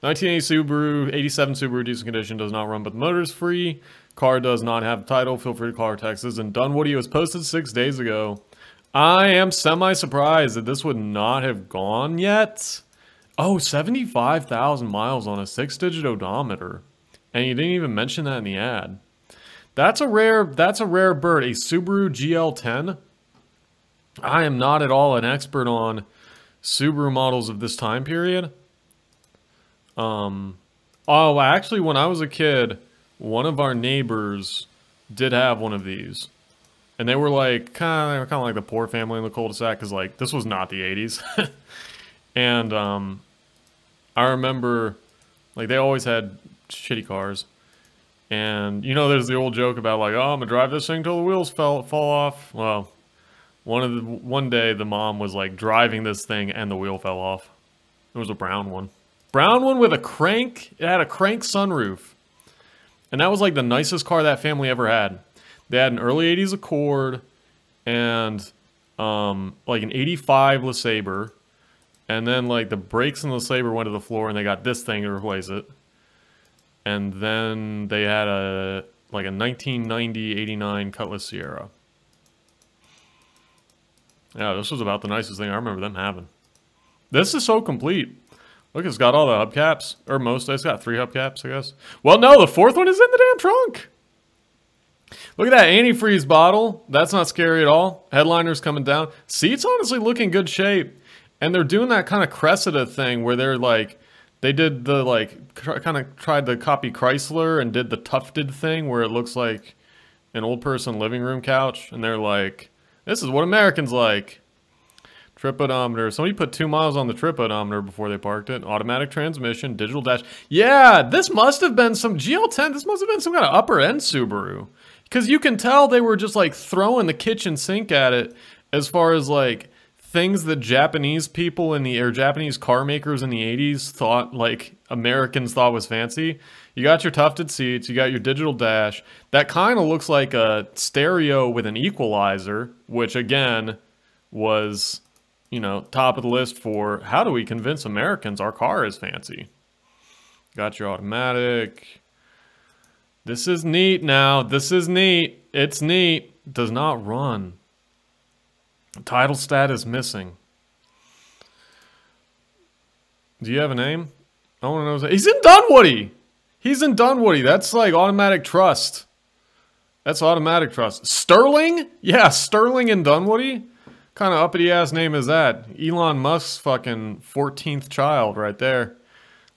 1980 Subaru, 87 Subaru, decent condition, does not run, but the motor is free. Car does not have title. Feel free to call our Texas. And Dunwoody was posted 6 days ago. I am semi-surprised that this would not have gone yet. Oh, 75,000 miles on a 6-digit odometer. And you didn't even mention that in the ad. That's a rare bird. A Subaru GL-10. I am not at all an expert on Subaru models of this time period. Oh, actually, when I was a kid, one of our neighbors did have one of these. And they were like, kind of like the poor family in the cul-de-sac, because like, this was not the 80s. And I remember, like, they always had shitty cars. And, you know, there's the old joke about like, oh, I'm gonna drive this thing till the wheels fall off. Well, one day the mom was like driving this thing and the wheel fell off. It was a brown one. Brown one with a crank. It had a crank sunroof. And that was like the nicest car that family ever had. They had an early 80s Accord and like an 85 LeSabre. And then like the brakes in the LeSabre went to the floor and they got this thing to replace it. And then they had a 1990-89 Cutlass Sierra. Yeah, this was about the nicest thing I remember them having. This is so complete. Look, it's got all the hubcaps. Or most, it's got 3 hubcaps, I guess. Well, no, the 4th one is in the damn trunk. Look at that antifreeze bottle. That's not scary at all. Headliner's coming down. Seats honestly look in good shape. And they're doing that kind of Cressida thing where they're like, they did the like, kind of tried to copy Chrysler and did the tufted thing where it looks like an old person living room couch. And they're like, this is what Americans like. Trip odometer. Somebody put 2 miles on the trip odometer before they parked it. Automatic transmission, digital dash. Yeah, this must have been some GL-10. This must have been some kind of upper end Subaru. Because you can tell they were just like throwing the kitchen sink at it as far as like things that Japanese people in the, or Japanese car makers in the 80s thought like Americans thought was fancy. You got your tufted seats, you got your digital dash. That kind of looks like a stereo with an equalizer, which again was, you know, top of the list for how do we convince Americans our car is fancy. Got your automatic. This is neat now. This is neat. It's neat. Does not run. Title status missing. Do you have a name? I want to know. He's in Dunwoody. He's in Dunwoody. That's like automatic trust. That's automatic trust. Sterling? Yeah, Sterling in Dunwoody. Kind of uppity ass name is that? Elon Musk's fucking 14th child right there.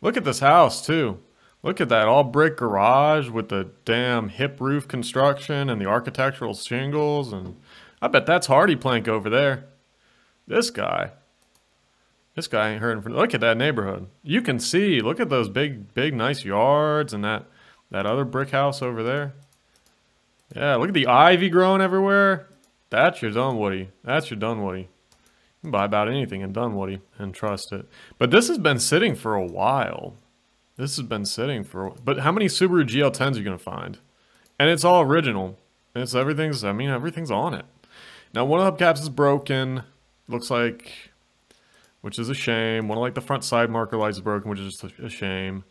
Look at this house too. Look at that all brick garage with the damn hip roof construction and the architectural shingles, and I bet that's Hardy Plank over there. This guy ain't hurting for. Look at that neighborhood. You can see. Look at those big, nice yards and that other brick house over there. Yeah, look at the ivy growing everywhere. That's your Dunwoody. That's your Dunwoody. You can buy about anything in Dunwoody and trust it. But this has been sitting for a while. This has been sitting for. But how many Subaru GL-10s are you gonna find? And it's all original. It's everything's. I mean, everything's on it. Now, one of the hubcaps is broken, looks like, which is a shame. One of like the front side marker lights is broken, which is just a shame.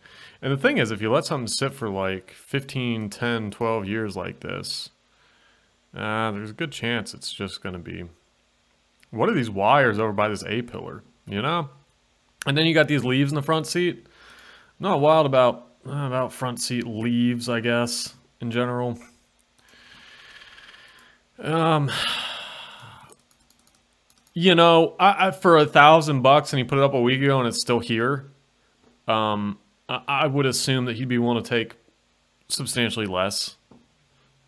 And the thing is, if you let something sit for like 15, 10, 12 years like this, there's a good chance it's just going to be, what are these wires over by this A-pillar, you know? And then you got these leaves in the front seat. I'm not wild about front seat leaves, I guess, in general. You know, for $1,000 and he put it up a week ago and it's still here, I would assume that he'd be willing to take substantially less,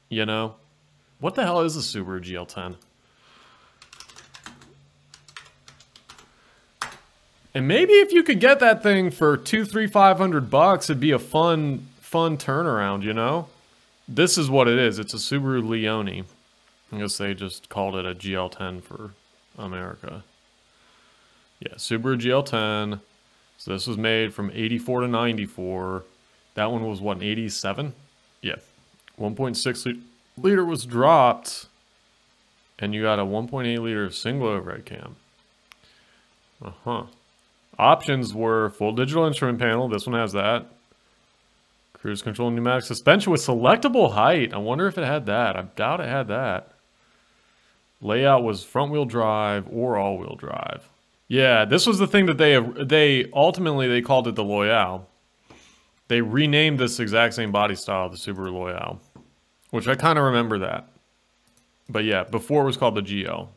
you know? What the hell is a Subaru GL-10? And maybe if you could get that thing for $200, $300, $500, it'd be a fun turnaround, you know? This is what it is. It's a Subaru Leone. I guess they just called it a GL-10 for America. Yeah, Subaru GL-10. So this was made from 84 to 94. That one was what, 87? Yeah. 1.6 liter was dropped. And you got a 1.8 liter single overhead cam. Uh-huh. Options were full digital instrument panel. This one has that. Cruise control, pneumatic suspension with selectable height. I wonder if it had that. I doubt it had that. Layout was front wheel drive or all wheel drive. Yeah, this was the thing that they ultimately called it the Loyale. They renamed this exact same body style, the Subaru Loyale, which I kind of remember that. But yeah, before it was called the GL.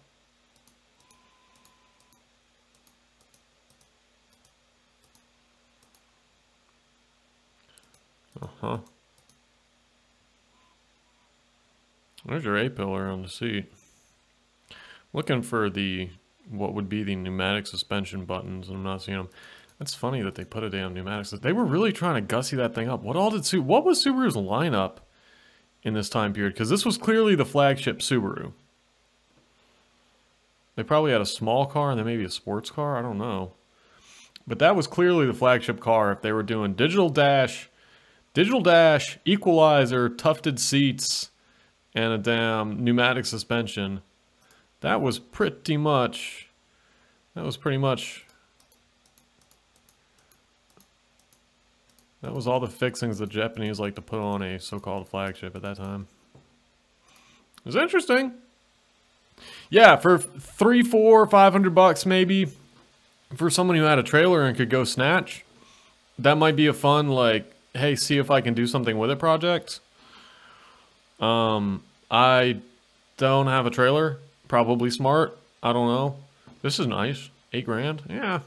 Uh-huh. There's your A-pillar on the seat. Looking for what would be the pneumatic suspension buttons, and I'm not seeing them. That's funny that they put a damn pneumatic. They were really trying to gussy that thing up. What was Subaru's lineup in this time period? Because this was clearly the flagship Subaru. They probably had a small car and then maybe a sports car. I don't know. But that was clearly the flagship car if they were doing digital dash, equalizer, tufted seats, and a damn pneumatic suspension. That was pretty much all the fixings the Japanese like to put on a so-called flagship at that time. It was interesting. Yeah, for $300, $400, $500 maybe, for someone who had a trailer and could go snatch, that might be a fun, like, hey, see if I can do something with it project. I don't have a trailer. Probably smart. I don't know. This is nice. $8 grand. Yeah.